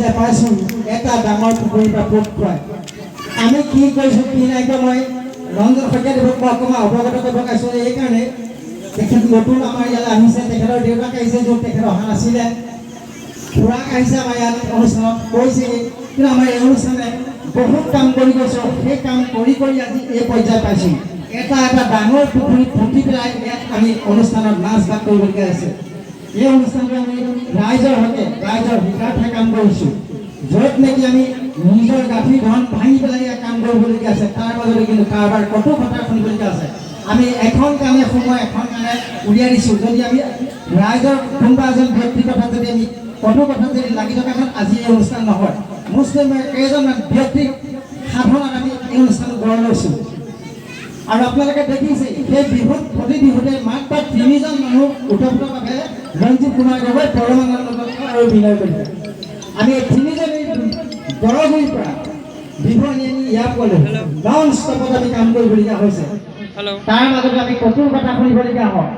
পৰ্যায় পাইছোঁ এটা ডাঙৰ পুখুৰীৰ পৰা পোত খুৱাই। আমি কি কৰিছোঁ কি নাই কৰা মই ৰঞ্জন শইকীয়াদেৱক মই অকণমান অৱগত কৰিব পাৰিছোঁ। এইকাৰণে তেখেত নতুন আমাৰ ইয়ালৈ আহিছে, তেখেতৰ দেউতাক আহিছে য'ত তেখেত অহা নাছিলে, খুৰাক আহিছে আমাৰ ইয়াত অনুষ্ঠানত কৈছেগৈ, কিন্তু আমাৰ এই অনুষ্ঠানে বহুত কাম কৰি গৈছোঁ। সেই কাম কৰি কৰি আজি এই পৰ্যায় পাইছোঁ। এটা ডাঙৰ পুখুৰীত পুতি পেলাই ইয়াত আমি অনুষ্ঠানত নাচ বাগ কৰিবলগীয়া আছে। এই অনুষ্ঠানটো আমি ৰাইজৰ সৈতে ৰাইজৰ হিতাৰ্থে কাম কৰিছোঁ, য'ত নেকি আমি নিজৰ গাঁঠি ধন ভাঙি পেলাই ইয়াত কাম কৰিবলগীয়া আছে। তাৰ মাজতে কিন্তু কাৰোবাৰ কটু কথা শুনিবলগীয়া আছে। আমি এখন কাণে সময় এখন কাণে উলিয়াই দিছোঁ। যদি আমি ৰাইজৰ কোনোবা এজন ব্যক্তিৰ কথা যদি আমি কটু কথা যদি লাগি থকা হয় আজি এই অনুষ্ঠান নহয়। মুছলিম কেইজনমান ব্যক্তিক সাধনাত আমি এই অনুষ্ঠান গঢ় লৈছোঁ। আৰু আপোনালোকে দেখিছে সেই বিহুত প্ৰতি বিহুতে মাত্ৰ 3জন মানুহ ওতপ্ৰোতভাৱে ৰঞ্জিত কুমাৰ গগৈ, পৰমানন্দ দত্ত আৰু বিনয় কলিতা। আমি এই 3জনেই বৰগুৰিৰ পৰা বিহু আনি ইয়াত গ'লোঁ। নন ষ্টপত আমি কাম কৰিবলগীয়া হৈছে। তাৰ মাজতে আমি কঠোৰ কথা শুনিবলগীয়া হয়।